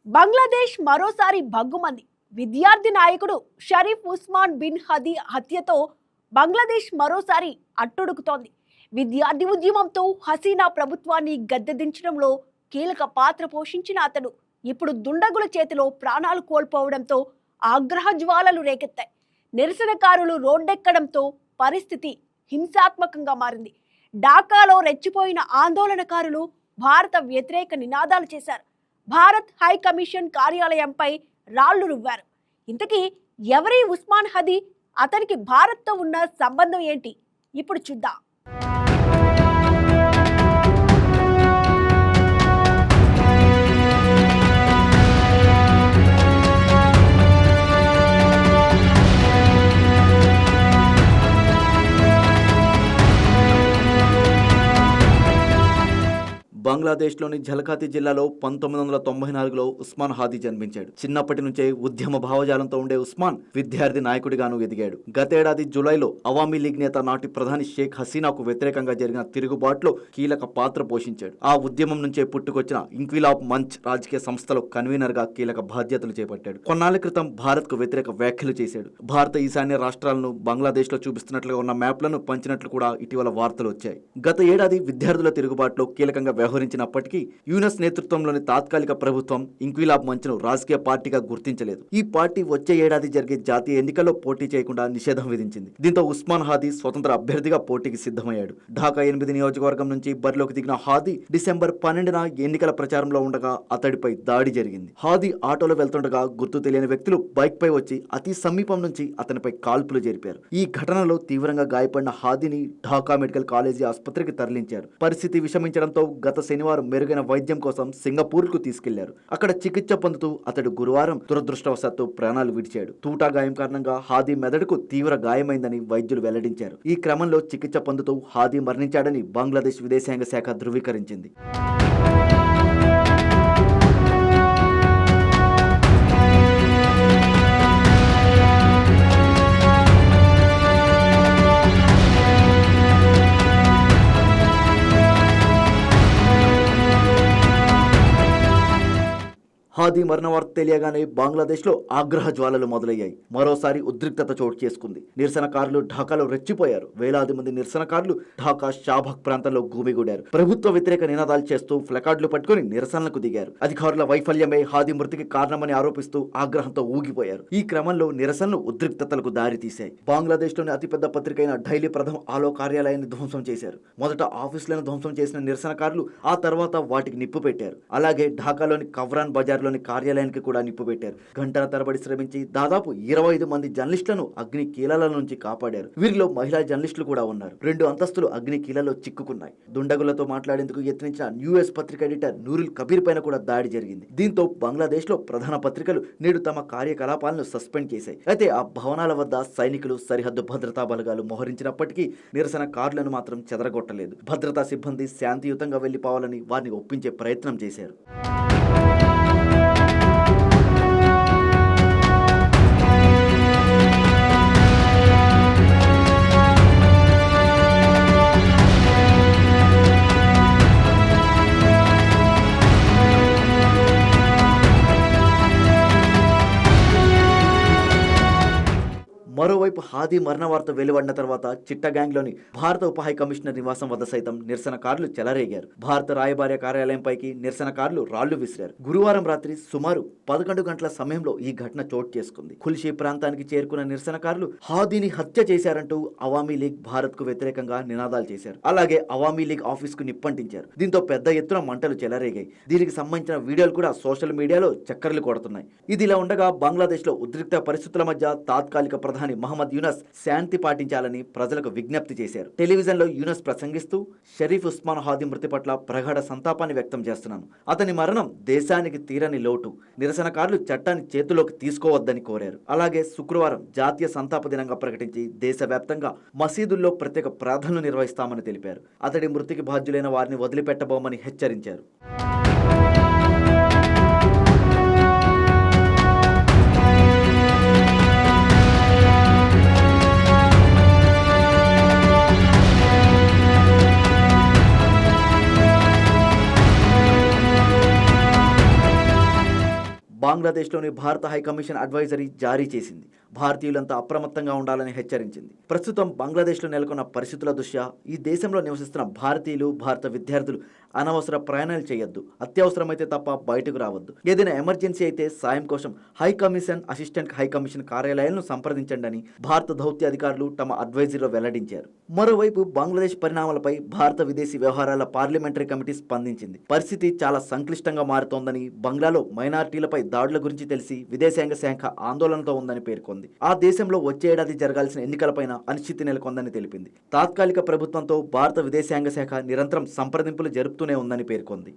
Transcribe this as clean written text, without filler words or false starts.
బంగ్లాదేశ్ మరోసారి భగ్గుమంది. విద్యార్థి నాయకుడు షరీఫ్ ఉస్మాన్ బిన్ హదీ హత్యతో బంగ్లాదేశ్ మరోసారి అట్టుడుకుతోంది. విద్యార్థి ఉద్యమంతో హసీనా ప్రభుత్వాన్ని గద్దెదించడంలో కీలక పాత్ర పోషించిన అతడు ఇప్పుడు దుండగుల చేతిలో ప్రాణాలు కోల్పోవడంతో ఆగ్రహ జ్వాలలు రేకెత్తాయి. నిరసనకారులు రోడ్డెక్కడంతో పరిస్థితి హింసాత్మకంగా మారింది. ఢాకాలో రెచ్చిపోయిన ఆందోళనకారులు భారత వ్యతిరేక నినాదాలు చేశారు. భారత్ హై కమిషన్ కార్యాలయంపై రాళ్లు రువ్వారు. ఇంతకీ ఎవరి ఉస్మాన్ హదీ, అతనికి భారత్తో ఉన్న సంబంధం ఏంటి? ఇప్పుడు చూద్దాం. బంగ్లాదేశ్లోని ఝలకాతి జిల్లాలో 1994లో ఉస్మాన్ హాదీ జన్మించాడు. చిన్నప్పటి నుంచే ఉద్యమ భావజాలంతో ఉండే ఉస్మాన్ విద్యార్థి నాయకుడిగాను ఎదిగాడు. గతేడాది జూలైలో అవామీ లీగ్ నేత నాటి ప్రధాని షేక్ హసీనాకు వ్యతిరేకంగా జరిగిన తిరుగుబాటులో కీలక పాత్ర పోషించాడు. ఆ ఉద్యమం నుంచే పుట్టుకొచ్చిన ఇంక్విలాబ్ మంచ్ రాజకీయ సంస్థలో కన్వీనర్ గా కీలక బాధ్యతలు చేపట్టాడు. కొన్నాళ్ల క్రితం భారత్ కు వ్యతిరేక వ్యాఖ్యలు చేశాడు. భారత ఈశాన్య రాష్ట్రాలను బంగ్లాదేశ్ లో చూపిస్తున్నట్లుగా ఉన్న మ్యాప్లను పంచినట్లు కూడా ఇటీవల వార్తలు వచ్చాయి. గత ఏడాది విద్యార్థుల తిరుగుబాటులో కీలకంగా వ్యవహరించినప్పటికీ యూనస్ నేతృత్వంలోని తాత్కాలిక ప్రభుత్వం ఇంక్విలాబ్ మంచ్ను రాజకీయ పార్టీగా గుర్తించలేదు. ఈ పార్టీ వచ్చే ఏడాది జరిగే జాతీయ ఎన్నికల్లో పోటీ చేయకుండా నిషేధం విధించింది. దీంతో ఉస్మాన్ హాదీ స్వతంత్ర అభ్యర్థిగా పోటీకి సిద్ధమయ్యాడు. ఢాకా 8 నియోజకవర్గం నుంచి బరిలోకి దిగిన హాదీ డిసెంబర్ 12న ఎన్నికల ప్రచారంలో ఉండగా అతడిపై దాడి జరిగింది. హాదీ ఆటోలో వెళ్తుండగా గుర్తు తెలియని వ్యక్తులు బైక్ పై వచ్చి అతి సమీపం నుంచి అతనిపై కాల్పులు జరిపారు. ఈ ఘటనలో తీవ్రంగా గాయపడిన హాదీని ఢాకా మెడికల్ కాలేజీ ఆసుపత్రికి తరలించారు. పరిస్థితి విషమించడంతో గత శనివారం మెరుగైన వైద్యం కోసం సింగపూర్ కు తీసుకెళ్లారు. అక్కడ చికిత్స పొందుతూ అతడు గురువారం దురదృష్టవశాత్తు ప్రాణాలు విడిచాడు. తూటా గాయం కారణంగా హాదీ మెదడుకు తీవ్ర గాయమైందని వైద్యులు వెల్లడించారు. ఈ క్రమంలో చికిత్స పొందుతూ హాదీ మరణించాడని బంగ్లాదేశ్ విదేశాంగ శాఖ ధృవీకరించింది. హాదీ మరణ వార్త తెలియగానే బంగ్లాదేశ్లో ఆగ్రహ జ్వాలలు మొదలయ్యాయి. మరోసారి ఉద్రిక్తత చోటు చేసుకుంది. నిరసనకారులు ఢాకాలో రెచ్చిపోయారు. వేలాది మంది నిరసనకారులు ఢాకా షాబాగ్ ప్రాంతంలో గుమిగూడారు. ప్రభుత్వ వ్యతిరేక నినాదాలు చేస్తూ ప్లకార్డులు పట్టుకుని నిరసనలకు దిగారు. అధికారుల వైఫల్యమే హాదీ మృతికి కారణమని ఆరోపిస్తూ ఆగ్రహంతో ఊగిపోయారు. ఈ క్రమంలో నిరసనలు ఉద్రిక్తతలకు దారితీశాయి. బంగ్లాదేశ్లోని అతిపెద్ద పత్రిక అయిన డైలీ ప్రథమ్ ఆలో కార్యాలయాన్ని ధ్వంసం చేశారు. మొదట ఆఫీసులను ధ్వంసం చేసిన నిరసనకారులు ఆ తర్వాత వాటికి నిప్పు పెట్టారు. అలాగే ఢాకాలోని కవ్రాన్ బజార్ కార్యాలయానికి కూడా నిప్పు పెట్టారు. గంటల తరబడి శ్రమించి దాదాపు 25 మంది జర్నలిస్టులను అగ్ని కీలల నుంచి కాపాడారు. వీరిలో మహిళా జర్నలిస్టులు కూడా ఉన్నారు. 2 అంతస్తులు అగ్ని కీలలో చిక్కుకున్నాయి. దుండగులతో మాట్లాడేందుకు యత్నించిన న్యూస్ పత్రిక ఎడిటర్ నూరుల్ కబీర్ పైన కూడా దాడి జరిగింది. దీంతో బంగ్లాదేశ్ లో ప్రధాన పత్రికలు నేడు తమ కార్యకలాపాలను సస్పెండ్ చేశాయి. అయితే ఆ భవనాల వద్ద సైనికులు, సరిహద్దు భద్రతా బలగాలు మోహరించినప్పటికీ నిరసనకారులను మాత్రం చెదరగొట్టలేదు. భద్రతా సిబ్బంది శాంతియుతంగా వెళ్లిపోవాలని వారిని ఒప్పించే ప్రయత్నం చేశారు. మరోవైపు హాదీ మరణ వార్త వెలువడిన తర్వాత చిట్టగాంగ్లోని భారత ఉప హై కమిషనర్ నివాసం వద్ద సైతం నిరసనకారులు చెలరేగారు. భారత రాయబార్య కార్యాలయంపైకి నిరసనకారులు రాళ్లు విసిరారు. గురువారం రాత్రి సుమారు 11 గంటల సమయంలో ఈ ఘటన చోటు చేసుకుంది. ఖుల్షీ ప్రాంతానికి చేరుకున్న నిరసనకారులు హాదీని హత్య చేశారంటూ అవామీ లీగ్ భారత్ కు వ్యతిరేకంగా నినాదాలు చేశారు. అలాగే అవామీ లీగ్ ఆఫీస్ కు నిప్పంటించారు. దీంతో పెద్ద ఎత్తున మంటలు చెలరేగాయి. దీనికి సంబంధించిన వీడియోలు కూడా సోషల్ మీడియాలో చక్కర్లు కొడుతున్నాయి. ఇదిలా ఉండగా బంగ్లాదేశ్ లో ఉద్రిక్త పరిస్థితుల మధ్య తాత్కాలిక ప్రధాని మహమ్మద్ యూనస్ శాంతి పాటించాలని ప్రజలకు విజ్ఞప్తి చేశారు. టెలివిజన్లో యూనస్ ప్రసంగిస్తూ షరీఫ్ ఉస్మాన్ హాదీ మృతి పట్ల ప్రగాఢ సంతాపాన్ని వ్యక్తం చేస్తున్నాను. అతని మరణం దేశానికి తీరని లోటు. నిరసనకారులు చట్టాన్ని చేతిలోకి తీసుకోవద్దని కోరారు. అలాగే శుక్రవారం జాతీయ సంతాప దినంగా ప్రకటించి దేశవ్యాప్తంగా మసీదుల్లో ప్రత్యేక ప్రార్థనలు నిర్వహిస్తామని తెలిపారు. అతడి మృతికి బాధ్యులైన వారిని వదిలిపెట్టబోమని హెచ్చరించారు. బంగ్లాదేశ్లోని భారత హైకమిషన్ అడ్వైజరీ జారీ చేసింది. భారతీయులంతా అప్రమత్తంగా ఉండాలని హెచ్చరించింది. ప్రస్తుతం బంగ్లాదేశ్లో నెలకొన్న పరిస్థితుల దృష్ట్యా ఈ దేశంలో నివసిస్తున్న భారతీయులు, భారత విద్యార్థులు అనవసర ప్రయాణాలు చేయొద్దు, అత్యవసరమైతే తప్ప బయటకు రావద్దు, ఏదైనా ఎమర్జెన్సీ అయితే సాయం కోసం హైకమిషన్, అసిస్టెంట్ హైకమిషన్ కార్యాలయాలను సంప్రదించండి అని భారత దౌత్య అధికారులు తమ అడ్వైజరీలో వెల్లడించారు. మరోవైపు బంగ్లాదేశ్ పరిణామాలపై భారత విదేశీ వ్యవహారాల పార్లమెంటరీ కమిటీ స్పందించింది. పరిస్థితి చాలా సంక్లిష్టంగా మారుతోందని, బంగ్లాలో మైనారిటీలపై దాడుల గురించి తెలిసి విదేశాంగ శాఖ ఆందోళనతో ఉందని పేర్కొంది. ఆ దేశంలో వచ్చే ఏడాది జరగాల్సిన ఎన్నికలపైన అనిశ్చితి నెలకొందని తెలిపింది. తాత్కాలిక ప్రభుత్వంతో భారత విదేశాంగ శాఖ నిరంతరం సంప్రదింపులు జరుపుతూనే ఉందని పేర్కొంది.